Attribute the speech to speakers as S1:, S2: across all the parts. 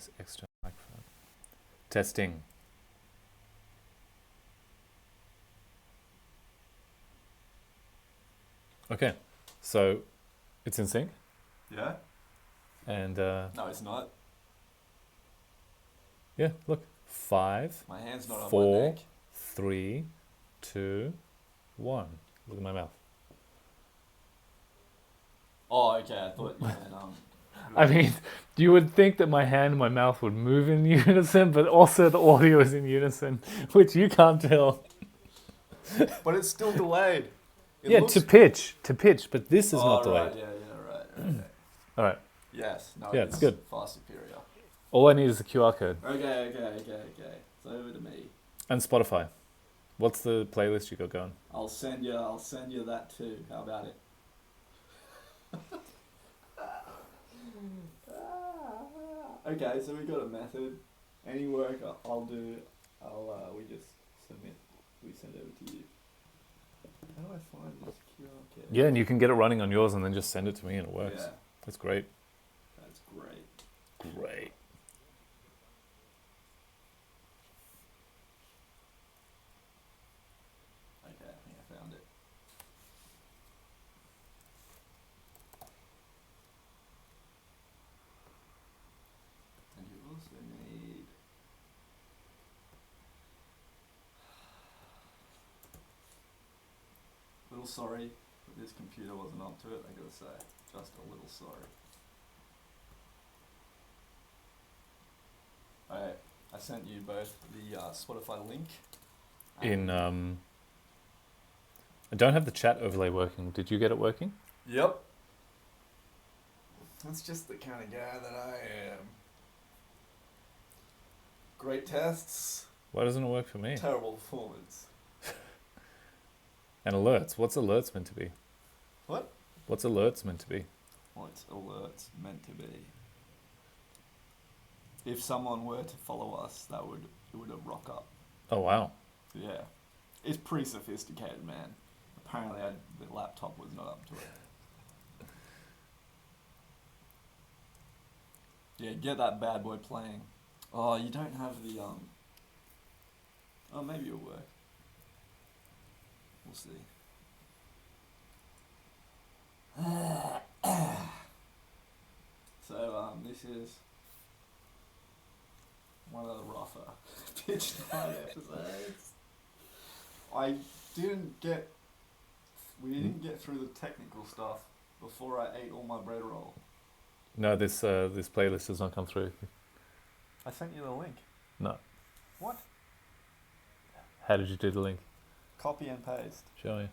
S1: wireless external microphone. Testing. Okay, so it's in sync,
S2: Yeah?
S1: and
S2: No, it's not.
S1: yeah, look, 5,
S2: My hand's not on my
S1: 4,
S2: neck.
S1: 3, 2, 1. Look at my mouth.
S2: Oh, okay. I thought you meant
S1: I mean, you would think that my hand and my mouth would move in unison, but also the audio is in unison, which you can't tell.
S2: But it's still delayed. It
S1: Yeah,
S2: looks...
S1: to pitch, but this is
S2: Oh,
S1: not delayed.
S2: right. Yeah, right. Okay.
S1: All right,
S2: Yes. No,
S1: yeah,
S2: it's
S1: it's good.
S2: far superior.
S1: All I need is a QR code
S2: Okay. It's over to me.
S1: and Spotify. What's the playlist you got going?
S2: I'll send you that too. How about it? Okay, so we got a method. Any work I'll do, we just submit. We send over to you. How do I find this QR code?
S1: Yeah, and you can get it running on yours and then just send it to me and it works.
S2: Yeah,
S1: That's great.
S2: that's great.
S1: Great.
S2: Okay, I think I found it. And you also need... Little sorry that this computer wasn't up to it, I gotta say. Just a little sorry. Alright, I sent you both the Spotify link.
S1: I don't have the chat overlay working. Did you get it working?
S2: Yep. That's just the kind of guy that I am. Great tests,
S1: Why doesn't it work for me?
S2: terrible performance.
S1: And alerts. What's alerts meant to be?
S2: What?
S1: What's alerts meant to be?
S2: What's alerts meant to be? If someone were to follow us, it would rock up.
S1: Oh, wow.
S2: Yeah. It's pretty sophisticated, man. Apparently the laptop was not up to it. Yeah, get that bad boy playing. Oh, you don't have the, oh, maybe it'll work. We'll see. So, this is one of the rougher pitchNIGHT episodes. We didn't get through the technical stuff before I ate all my bread roll.
S1: No, this playlist has not come through.
S2: I sent you the link.
S1: No.
S2: What?
S1: How did you do the link?
S2: Copy and paste.
S1: Show me.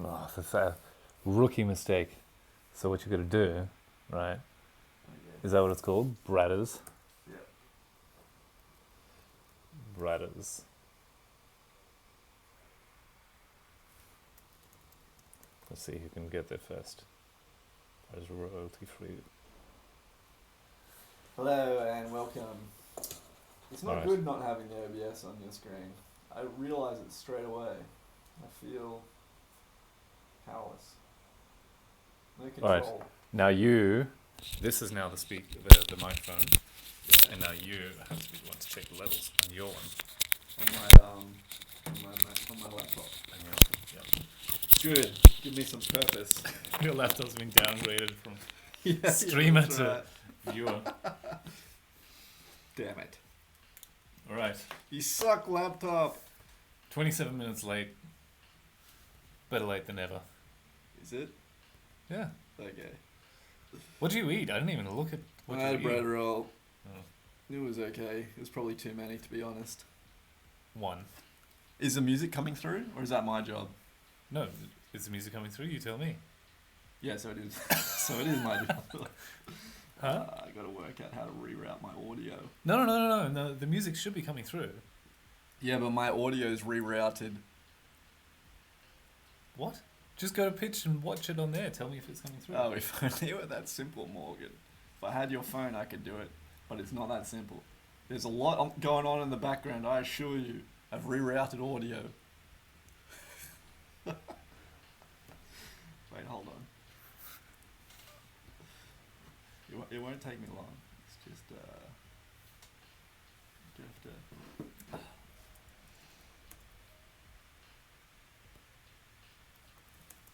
S1: Oh, that's a rookie mistake. So what you got to do, right?
S2: Okay.
S1: Is that what it's called? Bratters.
S2: Yeah.
S1: Bratters. Let's see who can get there first. Bratters royalty free.
S2: Hello and welcome. It's not
S1: Alright.
S2: good not having the OBS on your screen. I realise it straight away. I feel powerless. No control.
S1: Alright. Now this is now the the microphone, and now you have to be the one to check the levels on your one.
S2: On my laptop.
S1: And yeah.
S2: Good. Give me some purpose.
S1: Your laptop's been downgraded from
S2: Yeah,
S1: streamer
S2: that's
S1: to
S2: right.
S1: viewer.
S2: Damn it.
S1: Alright.
S2: You suck, laptop.
S1: 27 minutes late. Better late than never.
S2: Is it?
S1: Yeah.
S2: Okay.
S1: What do you eat? I didn't even look at what
S2: I had a
S1: you
S2: bread
S1: eat.
S2: roll.
S1: Oh.
S2: It was okay. It was probably too many, to be honest.
S1: One.
S2: Is the music coming through, or is that my job?
S1: No, is the music coming through? You tell me.
S2: Yeah, so it is. So it is my job.
S1: Huh?
S2: I got to work out how to reroute my audio.
S1: No. The music should be coming through.
S2: Yeah, but my audio is rerouted.
S1: What? Just go to pitch and watch it on there. Tell me if it's coming through.
S2: Oh, if only it were that simple, Morgan. If I had your phone, I could do it. But it's not that simple. There's a lot going on in the background, I assure you. I've rerouted audio. Wait, hold on. It won't take me long. It's just you have to.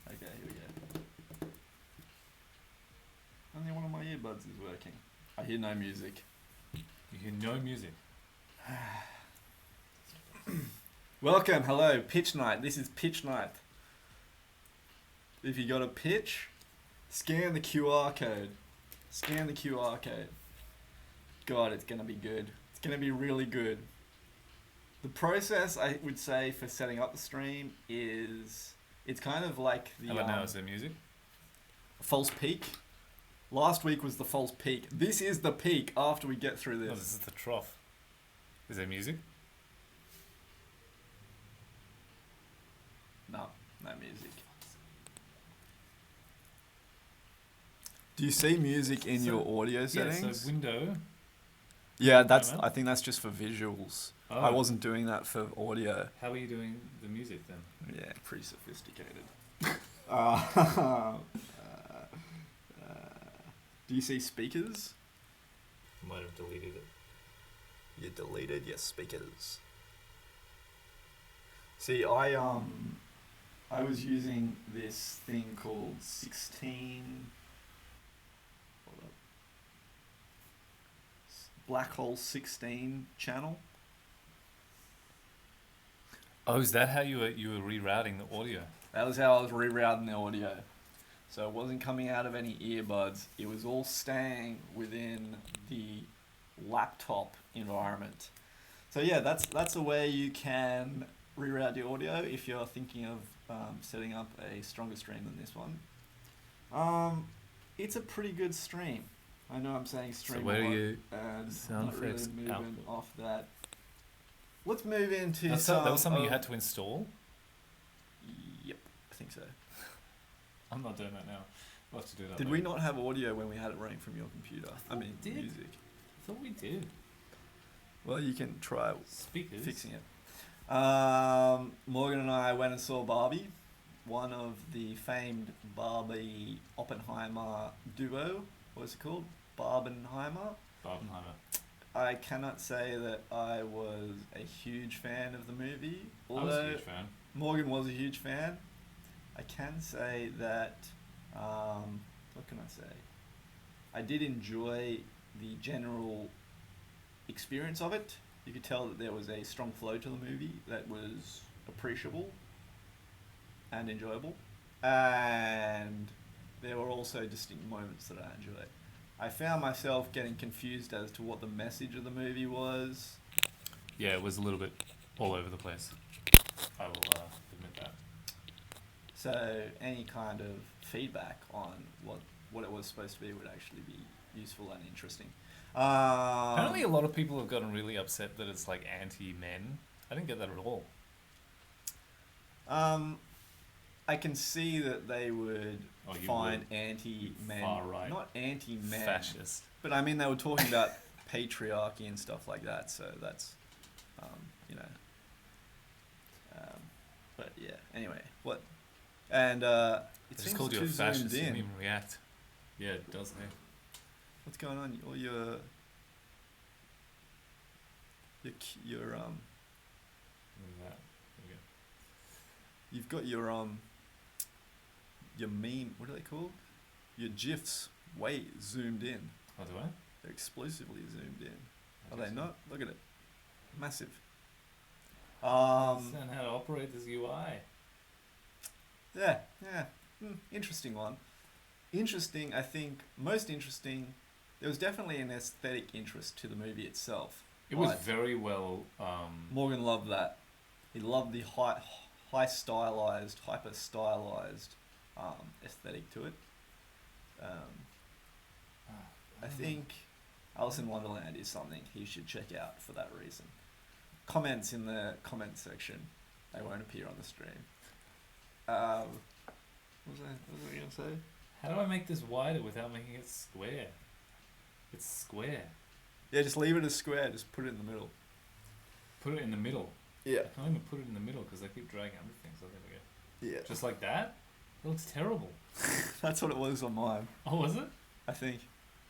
S2: Okay, here we go. Only one of my earbuds is working. I hear no music.
S1: You hear no music.
S2: Welcome, hello, Pitch Night. This is Pitch Night. If you got a pitch, scan the QR code. Scan the QR code. God, it's gonna be good. It's gonna be really good. The process, I would say, for setting up the stream is it's kind of like the
S1: How about now? Is there music?
S2: false peak. Last week was the false peak. This is the peak after we get through
S1: No,
S2: this.
S1: this is the trough. Is there music?
S2: No, no music. Do you see music in your audio settings?
S1: Yeah, so window.
S2: Yeah, that's.
S1: Moment.
S2: I think that's just for visuals.
S1: Oh.
S2: I wasn't doing that for audio.
S1: How are you doing the music then?
S2: Yeah, pretty sophisticated. uh, do you see speakers?
S1: Might have deleted it.
S2: You deleted your speakers. See, I was using this thing called 16. Hold up. Black Hole 16 channel.
S1: Oh, is that how you were rerouting the audio?
S2: That was how I was rerouting the audio. So it wasn't coming out of any earbuds. It was all staying within the laptop environment. So yeah, that's a way you can reroute your audio if you're thinking of setting up a stronger stream than this one. It's a pretty good stream. I know I'm saying stream
S1: So where
S2: a
S1: are
S2: lot,
S1: you?
S2: and
S1: Sound
S2: not really
S1: effects
S2: moving
S1: output.
S2: off that. Let's move into
S1: That was something you had to install?
S2: Yep, I think so.
S1: I'm not doing that now. We'll have to do that
S2: Did
S1: later.
S2: we not have audio when we had it running from your computer? I mean,
S1: we did.
S2: music.
S1: I thought we did.
S2: Well, you can try
S1: Speakers.
S2: fixing it. Morgan and I went and saw Barbie, one of the famed Barbie Oppenheimer duo. What's it called? Barbenheimer.
S1: Barbenheimer.
S2: I cannot say that I was a huge fan of the movie.
S1: I was a huge fan.
S2: Morgan was a huge fan. I can say that, what can I say? I did enjoy the general experience of it. You could tell that there was a strong flow to the movie that was appreciable and enjoyable. And there were also distinct moments that I enjoyed. I found myself getting confused as to what the message of the movie was.
S1: Yeah, it was a little bit all over the place. I will admit that.
S2: So any kind of feedback on what it was supposed to be would actually be useful and interesting.
S1: Apparently a lot of people have gotten really upset that it's like anti-men. I didn't get that at all.
S2: I can see that they would
S1: You
S2: find
S1: would.
S2: anti-men,
S1: Far right.
S2: not anti-men,
S1: Fascist.
S2: but I mean they were talking about patriarchy and stuff like that. So that's, you know. But yeah. Anyway, what? And it
S1: I just
S2: seems
S1: called you a
S2: too
S1: fascist.
S2: zoomed
S1: You didn't
S2: in.
S1: even react. Yeah, it does. Hey.
S2: What's going on? All your
S1: Look at that. There we go.
S2: you've got your meme. What are they called? Your gifs way zoomed in.
S1: Oh, do I?
S2: They're explosively zoomed in.
S1: I
S2: Are
S1: guess
S2: they
S1: so.
S2: not? Look at it. Massive.
S1: Understand how to operate this UI.
S2: Yeah. Interesting one. Interesting, I think, most interesting, there was definitely an aesthetic interest to the movie itself.
S1: It was
S2: Right.
S1: very well.
S2: Morgan loved that. He loved the high stylized, hyper stylized aesthetic to it. I think Alice in Wonderland is something he should check out for that reason. Comments in the comment section. They won't appear on the stream. What was I going to say?
S1: How do I make this wider without making it square? It's square.
S2: Yeah, just leave it as square. Just put it in the middle.
S1: Put it in the middle.
S2: Yeah.
S1: I can't even put it in the middle because I keep dragging other things. Oh, there we go.
S2: Yeah.
S1: Just like that? It looks terrible.
S2: That's what it was on mine,
S1: Oh, was it?
S2: I think.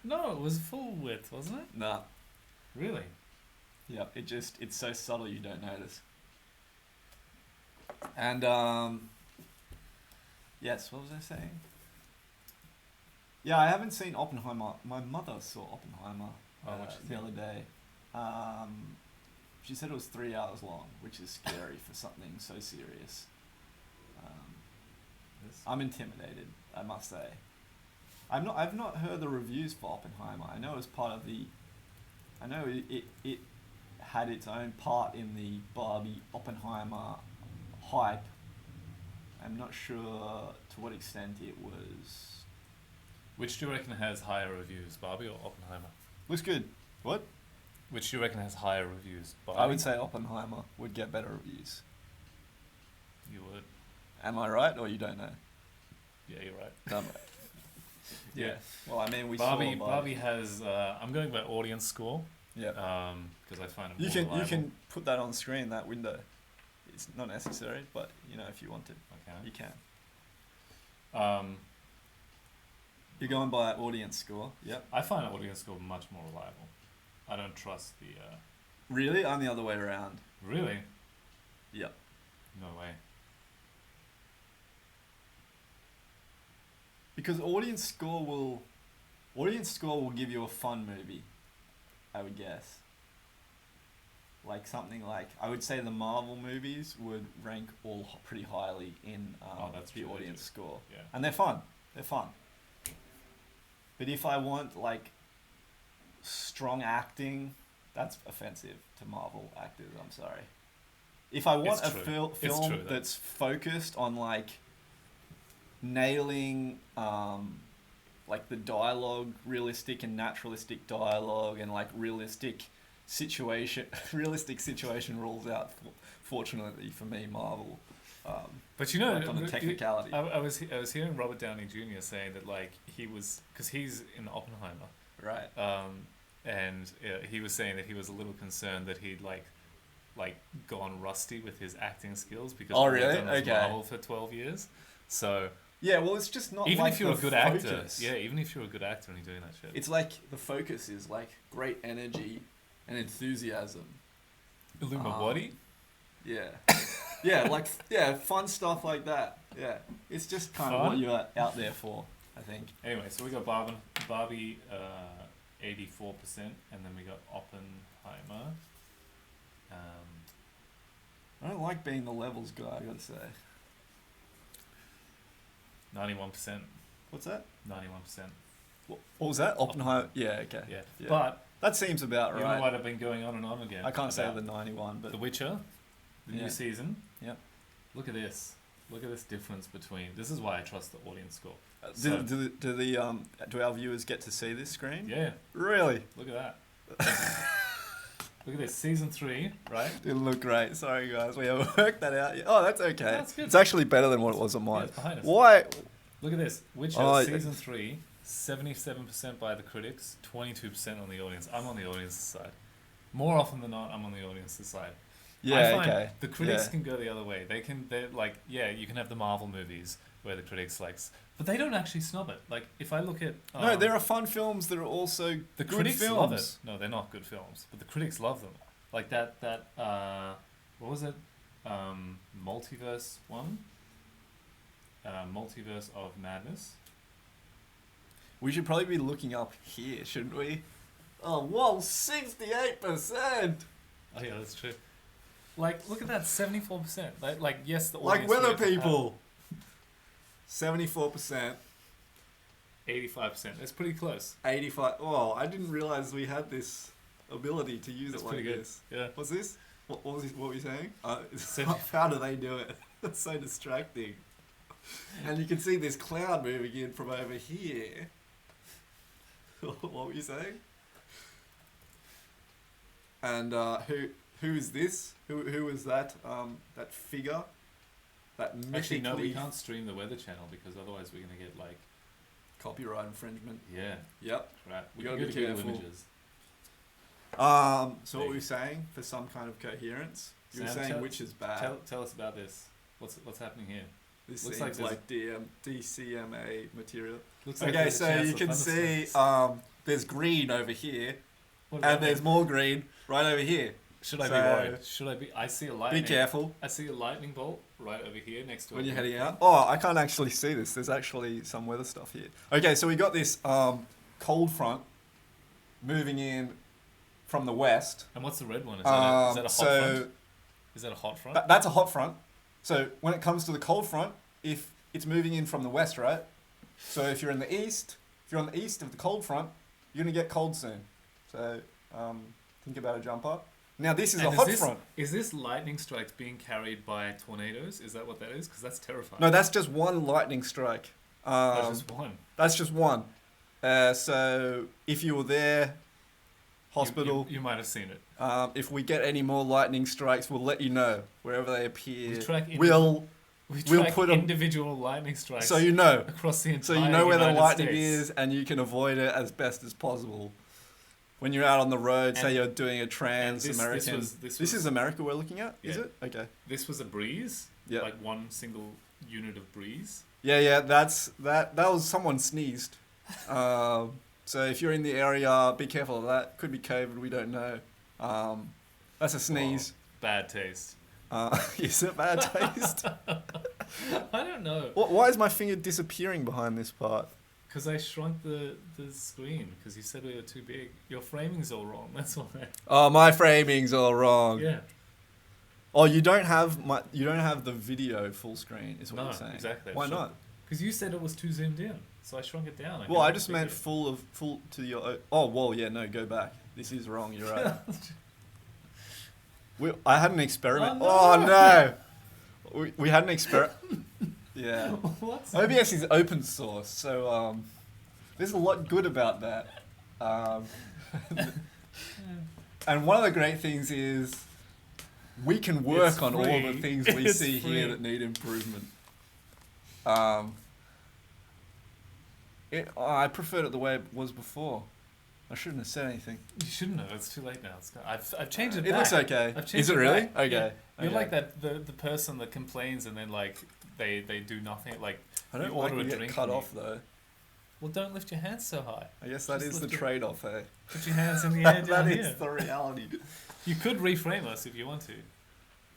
S1: No, it was full width, wasn't it?
S2: Nah.
S1: Really?
S2: Yeah. It's so subtle you don't notice. And yes, what was I saying? Yeah, I haven't seen Oppenheimer. My mother saw Oppenheimer
S1: What she
S2: the
S1: think?
S2: other day. She said it was 3 hours long, which is scary for something so serious. I'm intimidated, I must say. I've not heard the reviews for Oppenheimer. I know it was part of the. I know it had its own part in the Barbie Oppenheimer hype. I'm not sure to what extent it was.
S1: Which do you reckon has higher reviews, Barbie or Oppenheimer?
S2: Looks good. What?
S1: Which do you reckon has higher reviews, Barbie?
S2: I would say Oppenheimer would get better reviews.
S1: You would.
S2: Am I right, or you don't know?
S1: Yeah, you're right.
S2: No, yeah. Well, I mean, we
S1: Barbie.
S2: saw
S1: Barbie has. I'm going by audience score.
S2: Yeah.
S1: Because I find it
S2: You
S1: more
S2: can
S1: reliable.
S2: you can put that on screen, that window. It's not necessary, but if you want to, you can. You're going by audience score. Yep.
S1: I find audience score much more reliable. I don't trust the.
S2: Really? I'm the other way around.
S1: Really?
S2: Yep.
S1: No way.
S2: Because audience score will give you a fun movie, I would guess. Like something like, I would say the Marvel movies would rank all pretty highly in
S1: That's
S2: the
S1: true, they
S2: audience
S1: do.
S2: score.
S1: Yeah.
S2: And they're fun. They're fun. But if I want like strong acting, that's offensive to Marvel actors, I'm sorry. If I want
S1: It's
S2: a
S1: true.
S2: film
S1: True,
S2: that's focused on like nailing like the dialogue, realistic and naturalistic dialogue, and like realistic situation rules out. Fortunately for me, Marvel.
S1: But you know,
S2: like on the technicality.
S1: I was hearing Robert Downey Jr. saying that like he was, because he's in Oppenheimer,
S2: Right.
S1: and he was saying that he was a little concerned that he'd like gone rusty with his acting skills because
S2: Oh,
S1: all he'd
S2: really?
S1: done was
S2: Okay.
S1: Marvel for 12 years. So
S2: Yeah, well, it's just not
S1: even
S2: like
S1: if you're a
S2: the
S1: good
S2: focus.
S1: actor, even if you're a good actor and you're doing that shit,
S2: It's like the focus is like great energy and enthusiasm.
S1: Illuminati.
S2: Yeah. Fun stuff like that. Yeah. It's just kind of
S1: Fun?
S2: what you're out there for, I think.
S1: Anyway, so we got Barbie 84%, and then we got Oppenheimer.
S2: I don't like being the levels guy, I gotta say.
S1: 91%.
S2: What's that?
S1: 91%.
S2: What was that? Oppenheimer? Yeah, okay.
S1: Yeah.
S2: Yeah.
S1: But
S2: That seems about
S1: you know
S2: right.
S1: what I've been going on and on again.
S2: I can't say
S1: about
S2: the 91, but
S1: The Witcher, the
S2: Yeah.
S1: new season.
S2: Yep.
S1: Look at this. Look at this difference between. This is why I trust the audience score.
S2: do our viewers get to see this screen?
S1: Yeah.
S2: Really?
S1: Look at that. Look at this. Season 3, right?
S2: Didn't look great. Sorry, guys. We haven't worked that out yet. Oh, that's okay.
S1: That's good.
S2: It's actually better than what it was on
S1: Yeah,
S2: mine.
S1: it's behind us.
S2: Why?
S1: Look at this. Witcher
S2: Oh,
S1: season 3, 77% by the critics, 22% on the audience. I'm on the audience's side. More often than not, I'm on the audience's side. I
S2: Yeah,
S1: find
S2: okay.
S1: the critics
S2: Yeah.
S1: can go the other way. They're like, yeah, you can have the Marvel movies where the critics likes, but they don't actually snob it. Like, if I look at
S2: No, there are fun films that are also
S1: the
S2: good
S1: critics
S2: films.
S1: love it. No, they're not good films, but the critics love them. Like that what was it? Multiverse one. Multiverse of Madness.
S2: We should probably be looking up here, shouldn't we? Oh, whoa, 68%!
S1: Oh yeah, that's true. Like, look at that, 74%. Like yes, the
S2: Like
S1: audience
S2: weather
S1: rates have
S2: people! 74%,
S1: 85%. That's pretty close.
S2: 85. Oh, I didn't realize we had this ability to use
S1: That's
S2: it like
S1: pretty good.
S2: this.
S1: Yeah.
S2: What's this? What was this, what were you saying?
S1: Seventy-
S2: How do they do it? That's so distracting. And you can see this cloud moving in from over here. What were you saying? And who is this? Who is that? That figure? That mythically
S1: Actually, no, we can't stream the Weather Channel because otherwise we're gonna get like,
S2: copyright infringement.
S1: yeah,
S2: Yep.
S1: crap. We
S2: You
S1: can
S2: gotta
S1: go
S2: be
S1: to Google
S2: careful.
S1: Images.
S2: So what were we saying for some kind of coherence? You were
S1: Sam,
S2: saying
S1: tell-
S2: which is bad.
S1: Tell us about this. What's happening here?
S2: This
S1: looks
S2: seems
S1: like
S2: like DCMA material.
S1: Looks like
S2: Okay,
S1: there's a
S2: so
S1: chance
S2: you
S1: of
S2: can see
S1: thunderstorms.
S2: there's green over here,
S1: What does
S2: and
S1: that
S2: there's
S1: mean?
S2: more green right over here.
S1: Should I be
S2: So-
S1: worried? Should I be? I see a
S2: Be
S1: lightning.
S2: careful
S1: I see a lightning bolt right over here next to
S2: when
S1: a
S2: you're
S1: blue
S2: heading
S1: thing.
S2: out. Oh, I can't actually see this. There's actually some weather stuff here. Okay, so we got this cold front moving in from the west.
S1: And what's the red one? Is that a hot
S2: so
S1: front? Is that a hot front?
S2: that's a hot front. So when it comes to the cold front, if it's moving in from the west, right? So if you're in the east, if you're on the east of the cold front, you're gonna get cold soon. So think about a jumper. Now this is
S1: And
S2: a hot
S1: this,
S2: front.
S1: Is this lightning strikes being carried by tornadoes? Is that what that is? Because that's terrifying.
S2: No, that's just one lightning strike.
S1: That's just one.
S2: That's just one. So if you were there, hospital.
S1: You might have seen it.
S2: If we get any more lightning strikes, we'll let you know wherever they appear.
S1: We'll
S2: We'll
S1: track
S2: put 'em-
S1: individual lightning strikes
S2: so you know.
S1: across the entire
S2: So you know where the
S1: United
S2: lightning
S1: States.
S2: is, and you can avoid it as best as possible. When you're out on the road, say
S1: And-
S2: you're doing a
S1: and
S2: trans-American.
S1: this
S2: This
S1: was-
S2: is America we're looking at, is
S1: Yeah.
S2: it? Okay.
S1: This was a breeze.
S2: Yeah.
S1: Like one single unit of breeze.
S2: Yeah. That was someone sneezed. So if you're in the area, be careful of that. Could be COVID. We don't know. That's a sneeze.
S1: Bad taste.
S2: Is it bad taste?
S1: I don't know.
S2: Why is my finger disappearing behind this part?
S1: Because I shrunk the screen. Because you said we were too big. Your framing's all wrong. That's why.
S2: Oh, my framing's all wrong.
S1: Yeah.
S2: Oh, you don't have the video full screen, is what
S1: No,
S2: you're saying.
S1: exactly.
S2: Why not?
S1: Because you said it was too zoomed in. So I shrunk it down.
S2: Well, I just meant full to your. Oh, well, yeah, no, go back. This is wrong. You're right. I had an experiment.
S1: Oh, no.
S2: We had an experiment. Yeah.
S1: What's
S2: OBS is open source, so there's a lot good about that. And one of the great things is we can work
S1: It's
S2: on all the
S1: free.
S2: things we
S1: It's
S2: see here
S1: free.
S2: that need improvement. I preferred it the way it was before. I shouldn't have said anything.
S1: You shouldn't have. It's too late now. I've changed it.
S2: It looks
S1: back.
S2: okay.
S1: I've changed
S2: Is it
S1: it
S2: really?
S1: back.
S2: Okay.
S1: Yeah. You're
S2: Okay.
S1: like that the person that complains and then like they do nothing. Like
S2: I don't
S1: you
S2: like
S1: order
S2: to
S1: a
S2: get
S1: drink
S2: cut
S1: and
S2: off though.
S1: Well, don't lift your hands so high.
S2: I guess that
S1: Just
S2: is the
S1: lift it.
S2: trade-off, eh?
S1: Put your hands in the air down
S2: That
S1: here.
S2: is the reality.
S1: You could reframe us if you want to.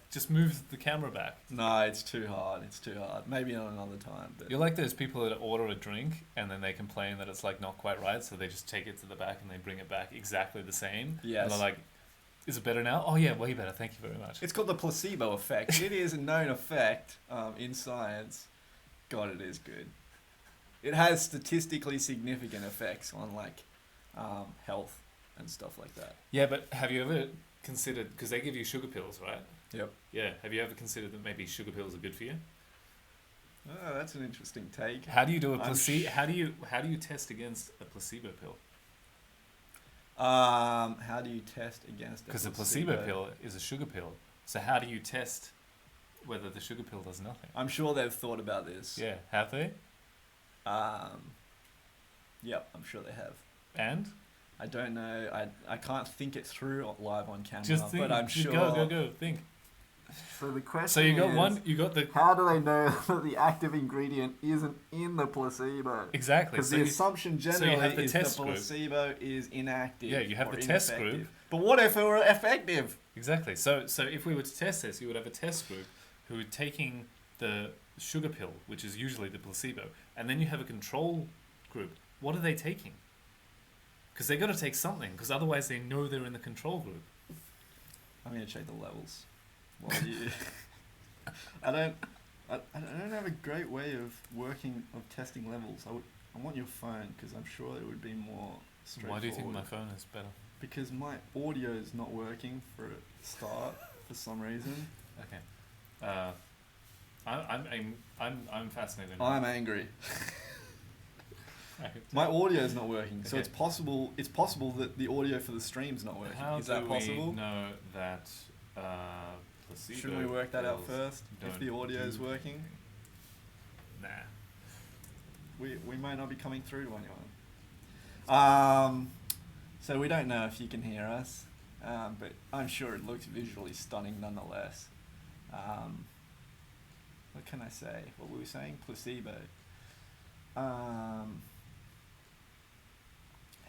S1: Just move the camera back.
S2: No, it's too hard. It's too hard. Maybe on another time. But
S1: You're like those people that order a drink and then they complain that it's like not quite right, so they just take it to the back and they bring it back exactly the same.
S2: Yes.
S1: And they're like, "Is it better now?" "Oh yeah, way better. Thank you very much."
S2: it's called the placebo effect. It is a known effect in science. God, it is good. It has statistically significant effects on like health and stuff like that.
S1: Yeah, but have you ever considered, because they give you sugar pills, right?
S2: Yep.
S1: Yeah. Have you ever considered that maybe sugar pills are good for you?
S2: Oh, that's an interesting take.
S1: How do you do a
S2: I'm
S1: placebo? How do you test against a placebo pill?
S2: How do you test against?
S1: Because the placebo pill is a sugar pill. So how do you test whether the sugar pill does nothing?
S2: I'm sure they've thought about this.
S1: Yeah. Have they?
S2: Yep, I'm sure they have.
S1: And
S2: I don't know. I can't think it through live on camera,
S1: just think.
S2: but I'm
S1: Just
S2: sure.
S1: Go. Think.
S2: So the question
S1: So you got one. You got the
S2: How do they know that the active ingredient isn't in the placebo?
S1: exactly.
S2: Because
S1: So
S2: the
S1: you,
S2: assumption
S1: so you
S2: generally
S1: have the
S2: is
S1: test
S2: the
S1: group.
S2: placebo is inactive.
S1: Yeah, you have
S2: or
S1: the test
S2: ineffective.
S1: group.
S2: But what if it were effective?
S1: exactly. So if we were to test this, you would have a test group who are taking the sugar pill, which is usually the placebo, and then you have a control group. What are they taking? Because they got to take something, because otherwise they know they're in the control group.
S2: I'm gonna check the levels. While you, I don't have a great way of testing levels. I want your phone because I'm sure it would be more straightforward.
S1: Why do you think my phone is better?
S2: Because my audio is not working for a start for some reason.
S1: Okay. I'm fascinated.
S2: I'm angry.
S1: Right.
S2: My audio is not working, so
S1: Okay.
S2: it's possible that the audio for the stream's not working.
S1: How
S2: Is that
S1: do
S2: possible?
S1: we know that placebo
S2: Shouldn't we work that out
S1: pills
S2: first? If
S1: don't
S2: the audio is
S1: do
S2: working,
S1: anything? Nah.
S2: we might not be coming through to anyone. So we don't know if you can hear us, but I'm sure it looks visually stunning nonetheless. What can I say? What were we saying? Placebo.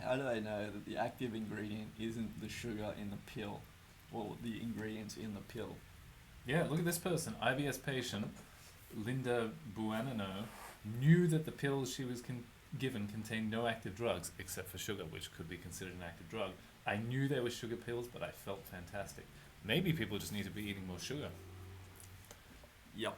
S2: How do they know that the active ingredient isn't the sugar in the pill, or the ingredients in the pill?
S1: Yeah, look at this person. IBS patient Linda Buonanno knew that the pills she was given contained no active drugs except for sugar, which could be considered an active drug. I knew there were sugar pills, but I felt fantastic. Maybe people just need to be eating more sugar.
S2: Yep.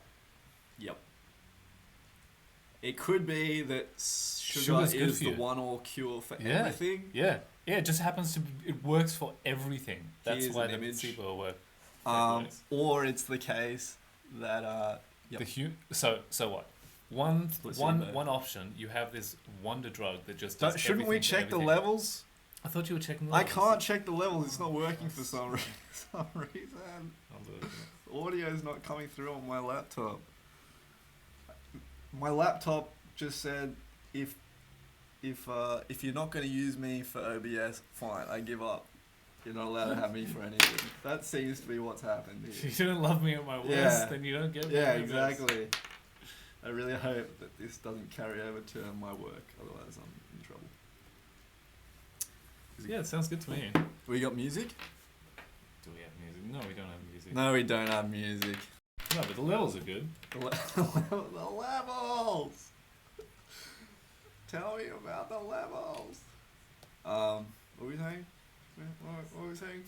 S2: It could be that sugar
S1: Sugar's good
S2: is
S1: for
S2: the
S1: you.
S2: one-all cure for
S1: Yeah.
S2: everything.
S1: Yeah, it just happens to. It works for everything. That's
S2: Here's
S1: why
S2: an
S1: the
S2: image.
S1: placebo work.
S2: Or it's the case that yep.
S1: So what? One
S2: Placebo.
S1: option. You have this wonder drug that just
S2: Don't-
S1: does
S2: shouldn't we
S1: everything for
S2: check the
S1: everything.
S2: levels?
S1: I thought you were checking.
S2: I
S1: levels.
S2: can't check the levels. It's not working for some reason.
S1: I'll do it.
S2: The audio's not coming through on my laptop. My laptop just said if you're not going to use me for OBS, fine, I give up. You're not allowed to have me for anything. That seems to be what's happened here.
S1: If you don't love me at my worst,
S2: Yeah.
S1: then you don't get me.
S2: Yeah,
S1: at my best.
S2: exactly. I really hope that this doesn't carry over to my work, otherwise I'm in trouble.
S1: Yeah, it sounds good to me.
S2: We got music?
S1: Do we have music? No, we don't have music.
S2: No, we don't have music.
S1: No, but the levels are good.
S2: The levels! Tell me about the levels! What were we saying? What were we saying?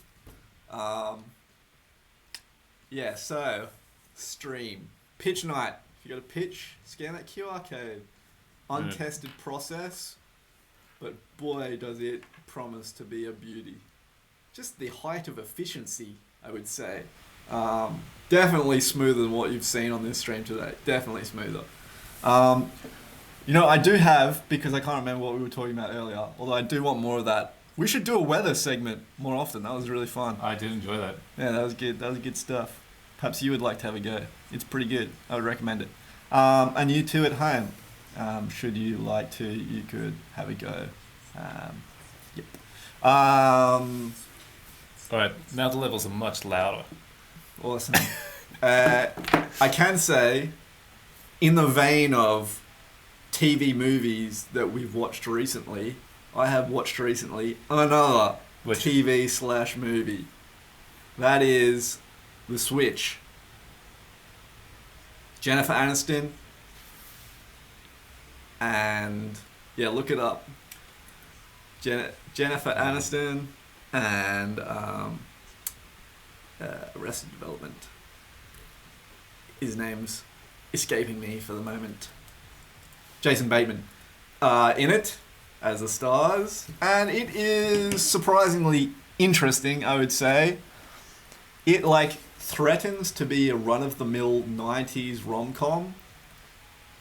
S2: Yeah, so, stream. pitchNIGHT. If you got a pitch, scan that QR code. Untested process, but boy does it promise to be a beauty. Just the height of efficiency, I would say. Definitely smoother than what you've seen on this stream today. Definitely smoother. I do have, because I can't remember what we were talking about earlier, although I do want more of that. We should do a weather segment more often. That was really fun.
S1: I did enjoy that.
S2: Yeah, that was good. That was good stuff. Perhaps you would like to have a go. It's pretty good. I would recommend it. And you too at home, should you like to, you could have a go. Yep.
S1: Alright, now the levels are much louder.
S2: Awesome. I can say, in the vein of TV movies that we've watched recently, I have watched recently another
S1: Which?
S2: TV/movie. That is The Switch. Jennifer Aniston. And, yeah, look it up. Jennifer Aniston and Arrested Development. His name's escaping me for the moment. Jason Bateman in it as the stars, and it is surprisingly interesting, I would say. It threatens to be a run-of-the-mill 90s rom-com,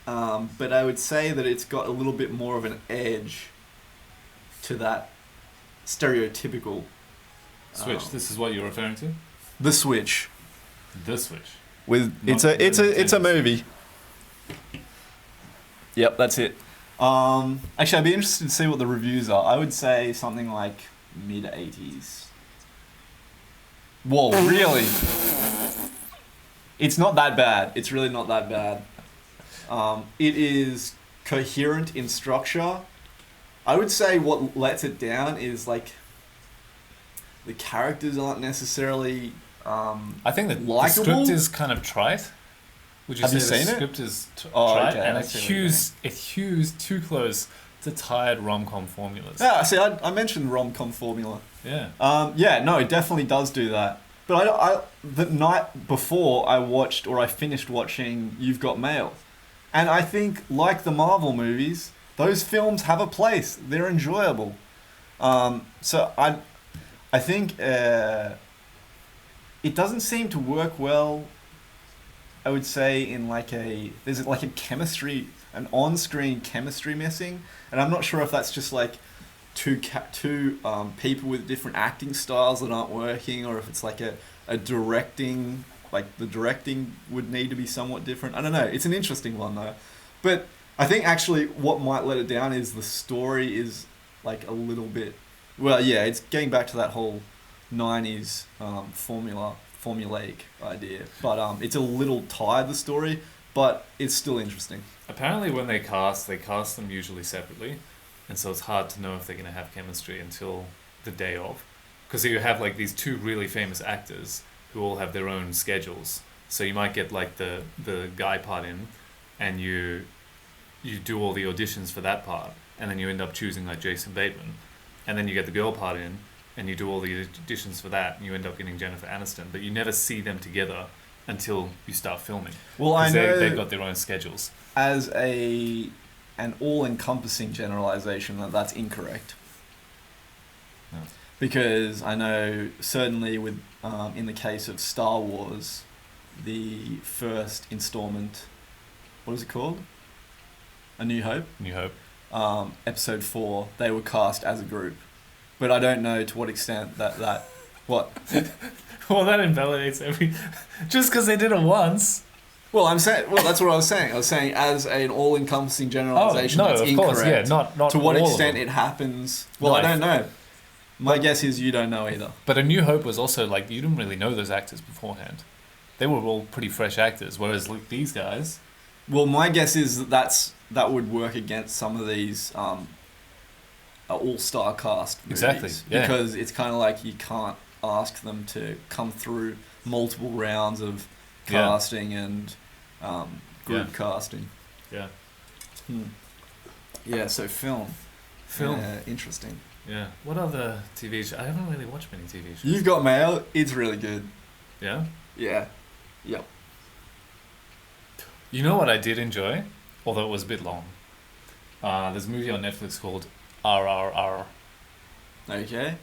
S2: but I would say that it's got a little bit more of an edge to that stereotypical
S1: Switch, this is what you're referring to?
S2: The Switch.
S1: The Switch.
S2: It's a movie. Yep, that's it. Actually, I'd be interested to see what the reviews are. I would say something like mid-80s. Whoa, really? It's not that bad. It's really not that bad. It is coherent in structure. I would say what lets it down is the characters aren't necessarily
S1: I think that the
S2: likable?
S1: script is kind of trite. Would you
S2: Have
S1: say
S2: you
S1: the
S2: seen it?
S1: script is
S2: Oh,
S1: trite?
S2: okay,
S1: And
S2: I
S1: it
S2: see what you
S1: hews too close to tired rom-com formulas.
S2: Yeah, see, I mentioned rom-com formula.
S1: Yeah.
S2: Yeah, no, it definitely does do that. But I the night before I finished watching You've Got Mail. And I think, like the Marvel movies, those films have a place. They're enjoyable. So I think it doesn't seem to work well, I would say, in there's a chemistry, an on-screen chemistry missing. And I'm not sure if that's just two people with different acting styles that aren't working, or if it's a directing, the directing would need to be somewhat different. I don't know. It's an interesting one though. But I think actually what might let it down is the story is a little bit, well, yeah, it's getting back to that whole 90s formulaic idea. But it's a little tired, the story, but it's still interesting.
S1: Apparently when they cast them usually separately. and so it's hard to know if they're going to have chemistry until the day of, because you have like these two really famous actors who all have their own schedules. So you might get like the guy part in, and you do all the auditions for that part, and then you end up choosing like Jason Bateman, and then you get the girl part in, and you do all the auditions for that, and you end up getting Jennifer Aniston, but you never see them together until you start filming.
S2: Well, I know
S1: they've got their own schedules.
S2: As an all-encompassing generalization, that's incorrect.
S1: No.
S2: Because I know certainly with in the case of Star Wars, the first installment, what is it called? A New Hope.
S1: New Hope.
S2: Episode 4, they were cast as a group, but I don't know to what extent that what.
S1: Well, that invalidates every. Just because they did it once.
S2: Well, I'm saying. Well, that's what I was saying. I was saying as an all-encompassing generalization,
S1: no,
S2: that's
S1: of
S2: incorrect.
S1: course, yeah, not
S2: to what
S1: all
S2: extent it happens. Well, I don't know. My guess is you don't know either.
S1: But A New Hope was also like you didn't really know those actors beforehand. They were all pretty fresh actors, whereas like these guys.
S2: Well, my guess is that would work against some of these all-star cast movies.
S1: Exactly, yeah.
S2: Because it's kind of like you can't ask them to come through multiple rounds of casting and group casting.
S1: Yeah.
S2: Yeah, so film. Interesting.
S1: Yeah. What other TV shows? I haven't really watched many TV shows.
S2: You've Got Mail. It's really good.
S1: Yeah?
S2: Yeah. Yep.
S1: You know what I did enjoy? Although it was a bit long. There's a movie on Netflix called RRR.
S2: Okay.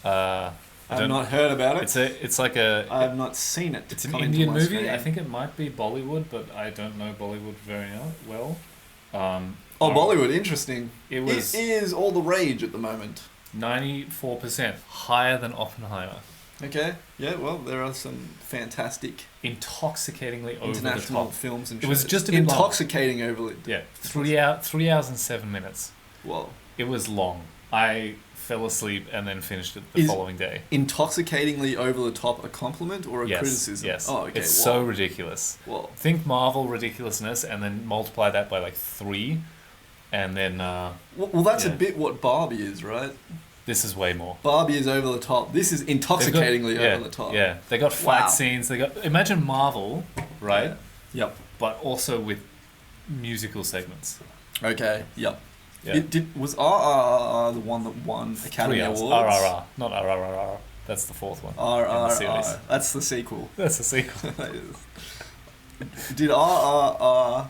S1: I
S2: have not heard about it.
S1: It's like a.
S2: I have not seen it.
S1: It's an Indian movie. Screen. I think it might be Bollywood, but I don't know Bollywood very well.
S2: Bollywood, interesting.
S1: It
S2: is all the rage at the moment.
S1: 94% higher than Oppenheimer.
S2: Okay. Yeah. Well, there are some fantastic,
S1: intoxicatingly over
S2: international
S1: the top
S2: films and shows.
S1: It was just a bit
S2: intoxicating
S1: long.
S2: over.
S1: Yeah. 3 hours and 7 minutes.
S2: Whoa.
S1: It was long. I fell asleep and then finished it the following day.
S2: Intoxicatingly over the top a compliment or a criticism?
S1: Yes.
S2: Oh, okay.
S1: It's so ridiculous.
S2: Whoa.
S1: Think Marvel ridiculousness and then multiply that by like 3, and then.
S2: Well, that's a bit what Barbie is, right?
S1: This is way more.
S2: Barbie is over the top. This is intoxicatingly over the top.
S1: Yeah, they got fight scenes. They got imagine Marvel, right?
S2: Yeah. Yep.
S1: But also with musical segments.
S2: Okay. Yep.
S1: Yeah.
S2: Was RRR the one that won Academy Awards?
S1: RRR, not RRR. That's the fourth one.
S2: RRR. That's the sequel.
S1: That's the sequel.
S2: Did RRR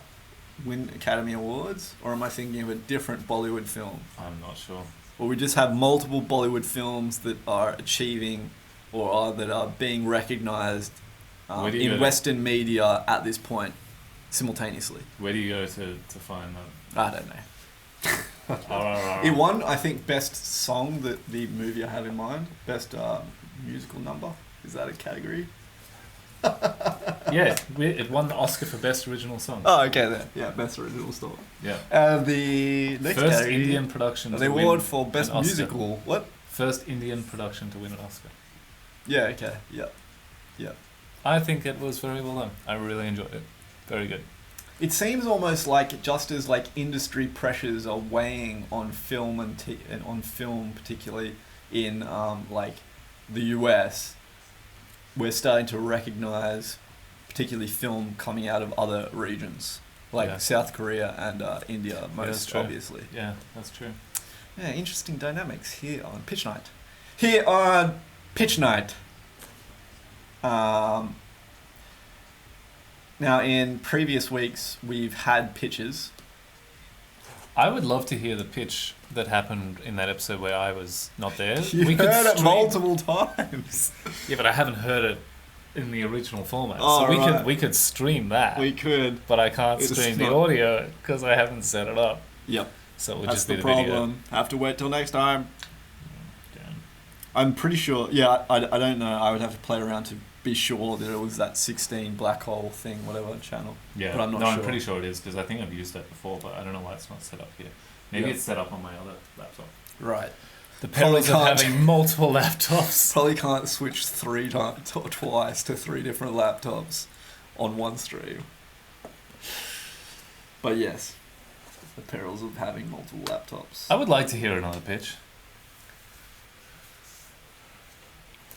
S2: win Academy Awards, or am I thinking of a different Bollywood film?
S1: I'm not sure.
S2: Or we just have multiple Bollywood films that are achieving or that are being recognised in Western media at this point simultaneously.
S1: Where do you go to find that?
S2: I don't know. It won, I think, best song that the movie I have in mind. Best musical number. Is that a category?
S1: Yeah, it won the Oscar for best original song.
S2: Oh, okay then. Yeah, best original song.
S1: Yeah.
S2: The next
S1: first
S2: category,
S1: Indian production.
S2: The award for best musical. What?
S1: First Indian production to win an Oscar.
S2: Yeah. Okay. Yeah.
S1: I think it was very well done. I really enjoyed it. Very good.
S2: It seems almost like just as like industry pressures are weighing on film and on film, particularly in like the US, we're starting to recognize particularly film coming out of other regions like South Korea and India most obviously.
S1: Yeah, that's true.
S2: Yeah, interesting dynamics here on Pitch Night. Here on Pitch Night. Now, in previous weeks, we've had pitches.
S1: I would love to hear the pitch that happened in that episode where I was not there.
S2: We heard it multiple times.
S1: Yeah, but I haven't heard it in the original format. So we could stream that.
S2: We could.
S1: But I can't stream the audio because I haven't set it up.
S2: Yep.
S1: So it would just be the video. That's the problem.
S2: Have to wait till next time. I'm pretty sure. Yeah, I don't know. I would have to play around to be sure that it was that 16 black hole thing, whatever channel.
S1: Yeah,
S2: but I'm not sure.
S1: I'm pretty sure it is because I think I've used that before, but I don't know why it's not set up here. Maybe it's set up on my other laptop.
S2: Right.
S1: The perils of having multiple laptops.
S2: Probably can't switch 3 times or twice to 3 different laptops on one stream. But yes. The perils of having multiple laptops.
S1: I would like to hear another pitch.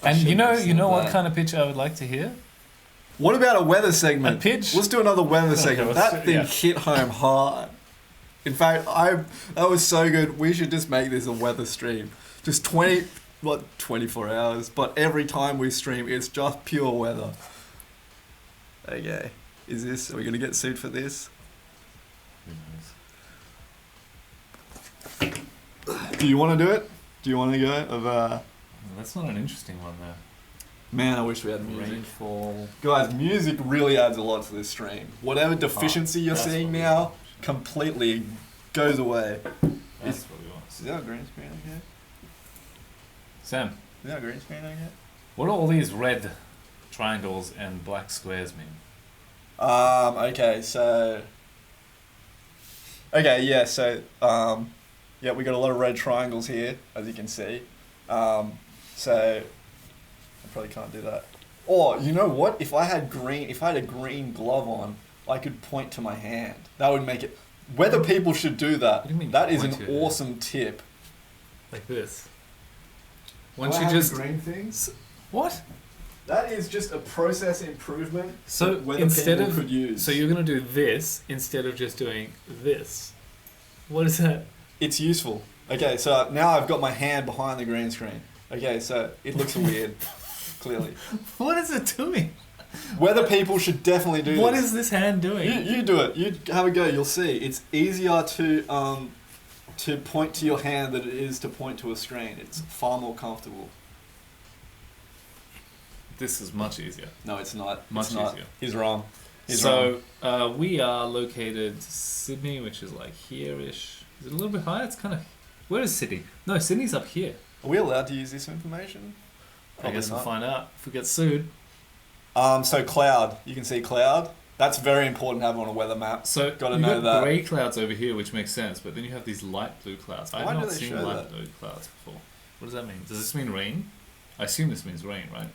S2: I
S1: And you
S2: shouldn't have
S1: know
S2: said
S1: what
S2: that.
S1: kind of pitch I would like to hear?
S2: What about a weather
S1: A
S2: segment?
S1: pitch?
S2: Let's do another weather
S1: Okay,
S2: segment.
S1: let's
S2: That
S1: do-
S2: thing
S1: yeah.
S2: hit home hard. In fact, that was so good. We should just make this a weather stream. Just 24 hours, but every time we stream, it's just pure weather. Okay, are we gonna get sued for this?
S1: Who knows?
S2: Do you want to do it? Do you want to go?
S1: That's not an interesting one though.
S2: Man, I wish we had music.
S1: Rainfall.
S2: Guys, music really adds a lot to this stream. Whatever deficiency you're
S1: that's
S2: seeing
S1: what we
S2: now
S1: want.
S2: completely goes away.
S1: That's what we want.
S2: Is that a green screen okay?
S1: Sam,
S2: Is that a green screen okay?
S1: what do all these red triangles and black squares mean?
S2: Okay, so... Okay, yeah, so... Yeah, we got a lot of red triangles here, as you can see. So... I probably can't do that. Or, you know what? If I had a green glove on, I could point to my hand. That would make it... Whether people should do that,
S1: What do you mean
S2: that is an
S1: point to your hand?
S2: awesome tip.
S1: Like this.
S2: Do
S1: Once
S2: I
S1: you
S2: have
S1: just...
S2: green things?
S1: What?
S2: That is just a process improvement.
S1: So
S2: that whether
S1: instead
S2: people
S1: of...
S2: could use.
S1: So you're going to do this instead of just doing this. What is that?
S2: It's useful. Okay, so now I've got my hand behind the green screen. Okay, so it looks weird, clearly.
S1: What is it doing?
S2: Whether people should definitely do
S1: What
S2: this.
S1: is this hand doing?
S2: You do it. You have a go. You'll see. It's easier to point to your hand than it is to point to a screen. It's far more comfortable.
S1: This is much easier.
S2: No, it's not.
S1: Much
S2: it's not.
S1: easier.
S2: He's wrong. He's wrong.
S1: So we are located Sydney, which is like here-ish. Is it a little bit higher? It's kind of... Where is Sydney? No, Sydney's up here.
S2: Are we allowed to use this information?
S1: I guess we'll
S2: not.
S1: find out if we get sued.
S2: So cloud. You can see cloud. That's very important to have on a weather map.
S1: So
S2: Gotta
S1: you've
S2: know
S1: got
S2: that.
S1: grey clouds over here, which makes sense, but then you have these light blue clouds. I've
S2: Why do
S1: not
S2: they
S1: seen
S2: show
S1: light
S2: that?
S1: blue clouds before. What does that mean? Does this mean rain? I assume this means rain, right?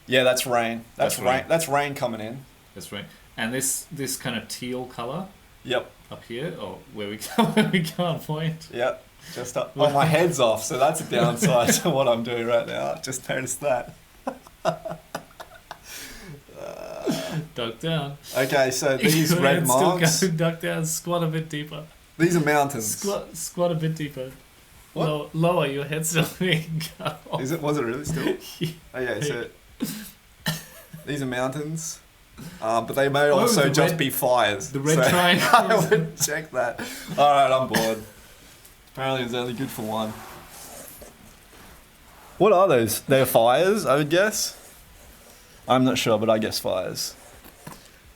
S2: Yeah, that's rain. That's
S1: That's
S2: rain.
S1: rain.
S2: That's rain coming in.
S1: That's rain. And this kind of teal colour
S2: Yep.
S1: up here, or where we can't point.
S2: Yep. Just up. Oh, my head's off, so that's a downside to what I'm doing right now. Just noticed that.
S1: Duck down.
S2: Okay, so these
S1: Your
S2: red
S1: head still
S2: marks.
S1: go, duck down, squat a bit deeper.
S2: These are mountains.
S1: Squat a bit deeper.
S2: What?
S1: Lower, your head's still being cut off.
S2: Is it? Was it really still?
S1: Yeah.
S2: Okay, so these are mountains, but they may
S1: Oh,
S2: also
S1: the
S2: just
S1: red-
S2: be fires.
S1: the red
S2: so
S1: triangle
S2: I
S1: is-
S2: would check that. All right, I'm bored. Apparently, it's only good for one. What are those? They're fires, I would guess. I'm not sure, but I guess fires.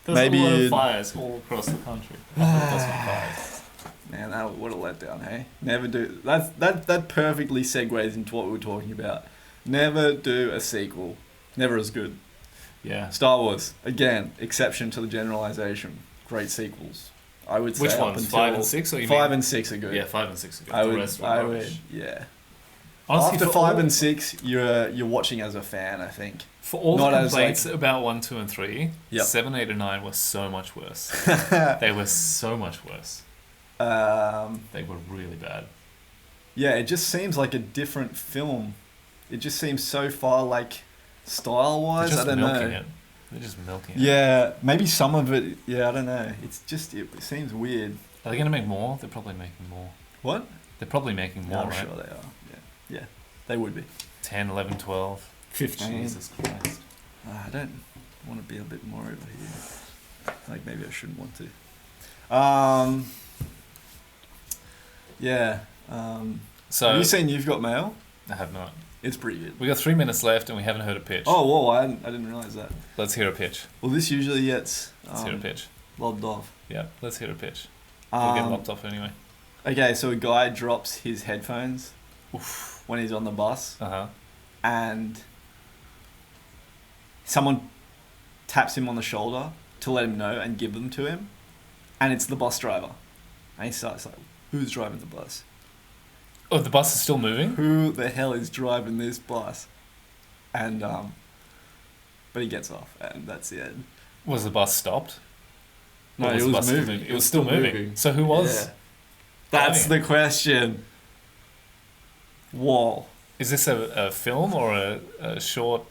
S1: There's
S2: Maybe
S1: a lot
S2: you'd-
S1: of fires all across the country. I hope that's not fires.
S2: Man, what a letdown, hey? Never do that perfectly segues into what we were talking about. Never do a sequel. Never as good.
S1: Yeah.
S2: Star Wars, again, exception to the generalization. Great sequels. I would say
S1: Which
S2: up
S1: ones?
S2: until
S1: 5 and 6, or you
S2: 5
S1: mean?
S2: and 6 are good.
S1: Yeah, 5 and 6 are good.
S2: I
S1: The
S2: would,
S1: rest were
S2: I
S1: rubbish.
S2: would, yeah.
S1: Honestly,
S2: After
S1: for
S2: 5
S1: all-
S2: and 6, you're watching as a fan, I think.
S1: For all
S2: Not
S1: the
S2: as,
S1: complaints about 1, 2, and 3,
S2: Yep.
S1: 7, 8, and 9 were so much worse. They were so much worse. They were really bad.
S2: Yeah, it just seems like a different film. It just seems so far like
S1: They're
S2: style-wise. I
S1: just
S2: don't
S1: milking
S2: know.
S1: it. They're just milking it.
S2: Yeah, maybe some of it. Yeah, I don't know. It's just it seems weird.
S1: Are they going to make more? They're probably making more.
S2: What?
S1: They're probably making
S2: Yeah,
S1: more,
S2: I'm
S1: right?
S2: sure they are. Yeah, yeah, they would be.
S1: 10, 11, 12.
S2: 15.
S1: Jesus Christ.
S2: I don't want to be a bit more over here. Like maybe I shouldn't want to. Yeah.
S1: So,
S2: Have you seen You've Got Mail?
S1: I have not.
S2: It's pretty good.
S1: We got 3 minutes left and we haven't heard a pitch.
S2: Oh, whoa! I didn't realize that.
S1: Let's hear a pitch.
S2: Well, this usually gets
S1: Let's hear a pitch.
S2: lobbed off.
S1: Yeah, let's hear a pitch. We'll get
S2: Um,
S1: lopped off anyway.
S2: okay, so a guy drops his headphones when he's on the bus,
S1: Uh-huh.
S2: and someone taps him on the shoulder to let him know and give them to him, and it's the bus driver, and he starts like, "Who's driving the bus?
S1: Oh, the bus is still moving?
S2: Who the hell is driving this bus?" And but he gets off, and that's the end.
S1: Was the bus stopped?
S2: No,
S1: Or
S2: it
S1: the
S2: was
S1: bus still
S2: moving.
S1: It was still moving. So who was?
S2: Yeah. That's the
S1: driving
S2: question. Whoa.
S1: Is this a film or a short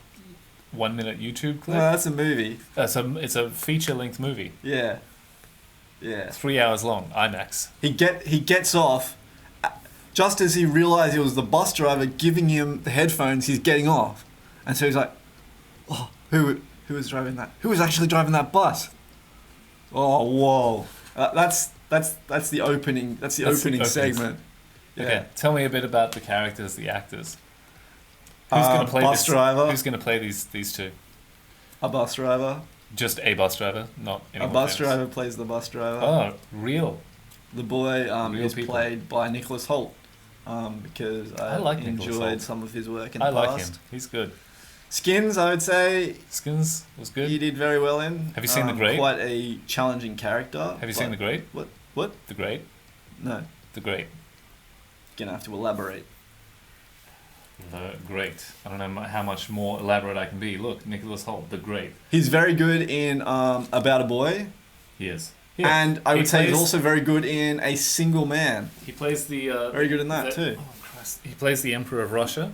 S1: 1 minute YouTube
S2: No,
S1: clip?
S2: that's a movie.
S1: It's a feature length movie.
S2: Yeah. Yeah.
S1: 3 hours long. IMAX.
S2: He gets off. Just as he realised it was the bus driver giving him the headphones, he's getting off. And so he's like, oh, who was driving that? Who was actually driving that bus? Oh, whoa. That's the opening. That's the opening segment. Yeah.
S1: Okay, tell me a bit about the characters, the actors. Who's going to play
S2: bus driver?
S1: Who's going to play these two?
S2: A bus driver.
S1: Just a bus driver, not
S2: A
S1: anyone
S2: bus
S1: famous.
S2: driver plays the bus driver.
S1: Oh, real.
S2: The boy
S1: Real
S2: is
S1: people.
S2: played by Nicholas Hoult. Because I
S1: like Nicholas
S2: enjoyed
S1: Hoult.
S2: some of his work in the
S1: I
S2: past.
S1: like him. He's good.
S2: Skins, I would say
S1: Skins was good.
S2: he did very well in.
S1: Have you seen The Great?
S2: Quite a challenging character.
S1: Have you seen The Great?
S2: What?
S1: The Great?
S2: No,
S1: The Great.
S2: gonna have to elaborate.
S1: The Great. I don't know how much more elaborate I can be. Look, Nicholas Hoult, The Great.
S2: He's very good in About a Boy,
S1: He is.
S2: and I
S1: He
S2: would say he's
S1: plays-
S2: also very good in A Single Man.
S1: He plays the...
S2: Very good in that too.
S1: Oh, Christ. He plays the Emperor of Russia.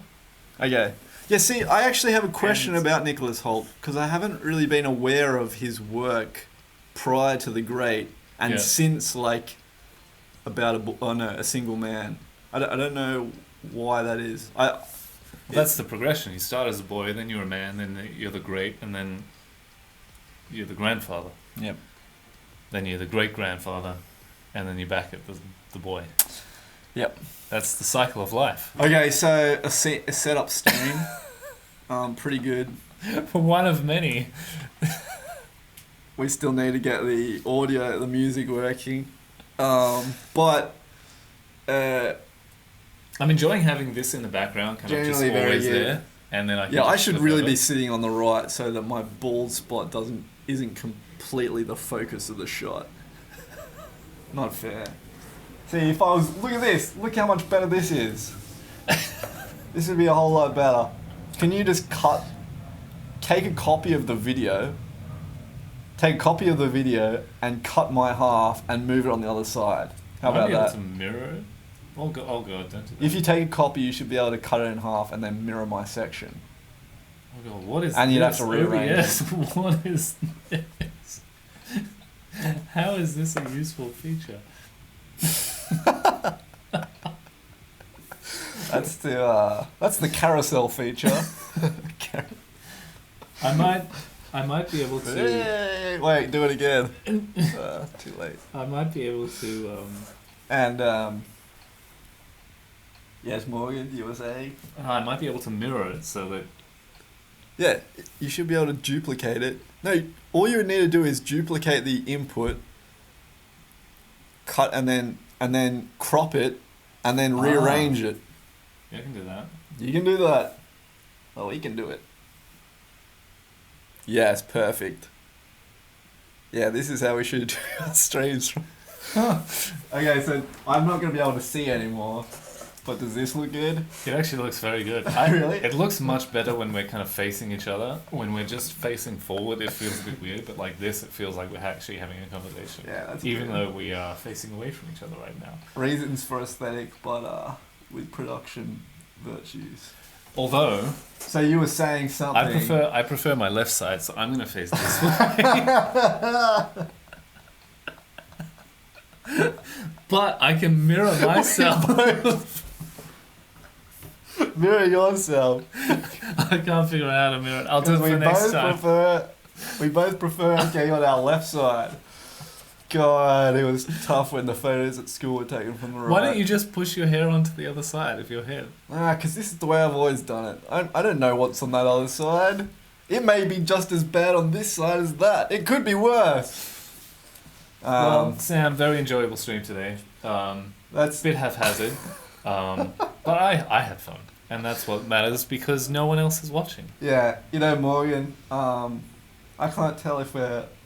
S2: Okay. Yeah, see, I actually have a question
S1: And-
S2: about Nicholas Hoult because I haven't really been aware of his work prior to The Great and
S1: Yeah.
S2: since like A Single Man. I don't know why that is.
S1: That's the progression. You start as a boy, then you're a man, then you're the great, and then you're the grandfather.
S2: Yep.
S1: Then you're the great-grandfather, and then you're back at the boy.
S2: Yep.
S1: That's the cycle of life.
S2: Okay, so a setup stream, pretty good.
S1: One of many.
S2: We still need to get the audio, the music working, but
S1: I'm enjoying having this in the background, kind of just
S2: Generally very
S1: always
S2: good.
S1: there, and then I can
S2: yeah, I
S1: just
S2: should
S1: flip
S2: really
S1: over.
S2: be sitting on the right so that my bald spot isn't completely the focus of the shot. Not fair. See, if I was look at this, look how much better this is. This would be a whole lot better. Can you just take a copy of the video, and cut my half and move it on the other side? How
S1: Might
S2: about
S1: be able
S2: that?
S1: to mirror it. Oh god, don't do that.
S2: If you take a copy, you should be able to cut it in half and then mirror my section.
S1: Oh god, what is
S2: And you'd have
S1: this?
S2: to rearrange it.
S1: OBS, what is this? How is this a useful feature?
S2: That's the carousel feature.
S1: I might be able to.
S2: Hey, wait, do it again. Too late.
S1: I might be able to.
S2: And yes, Morgan, you were saying?
S1: I might be able to mirror it so that.
S2: Yeah, you should be able to duplicate it. No, all you would need to do is duplicate the input, cut and then crop it, and then rearrange it.
S1: Yeah, I can do that.
S2: You can do that. Well, we can do it. Yes, perfect. Yeah, this is how we should do our streams. Okay, so I'm not going to be able to see anymore, but does this look good?
S1: It actually looks very good.
S2: Really?
S1: It looks much better when we're kind of facing each other. When we're just facing forward, it feels a bit weird, but like this, it feels like we're actually having a conversation.
S2: Yeah, that's
S1: Even
S2: good.
S1: though we are facing away from each other right now.
S2: Reasons for aesthetic, but with production virtues.
S1: Although
S2: So you were saying something.
S1: I prefer my left side, so I'm gonna face this way. But I can mirror myself.
S2: Mirror yourself.
S1: I can't figure out how to mirror it. I'll do it
S2: We
S1: for next
S2: both
S1: time.
S2: prefer getting on our left side. God, it was tough when the photos at school were taken from the right.
S1: Why don't you just push your hair onto the other side of your head?
S2: Because this is the way I've always done it. I don't know what's on that other side. It may be just as bad on this side as that. It could be worse.
S1: Well, Sam, very enjoyable stream today.
S2: That's
S1: Bit haphazard, but I had fun, and that's what matters because no one else is watching.
S2: yeah. You know, Morgan. I can't tell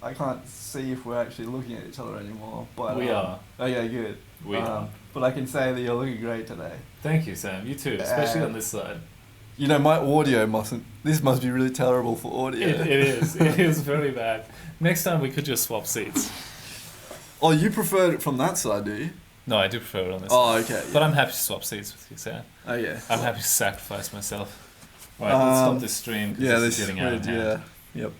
S2: I can't see if we're actually looking at each other anymore. But
S1: We are.
S2: Okay, good.
S1: We are.
S2: But I can say that you're looking great today.
S1: Thank you, Sam. You too, especially on this side.
S2: You know, my audio mustn't. This must be really terrible for audio.
S1: It is. It is very bad. Next time we could just swap seats.
S2: Oh, you prefer it from that side, do you?
S1: No, I do prefer it on this.
S2: Oh,
S1: side.
S2: okay.
S1: But I'm happy to swap seats with you, Sam.
S2: Oh, yeah.
S1: I'm happy to sacrifice myself. Right, let's stop this stream. 'Cause
S2: Yeah,
S1: this is
S2: this
S1: getting out of
S2: weird,
S1: hand.
S2: yeah. Yep.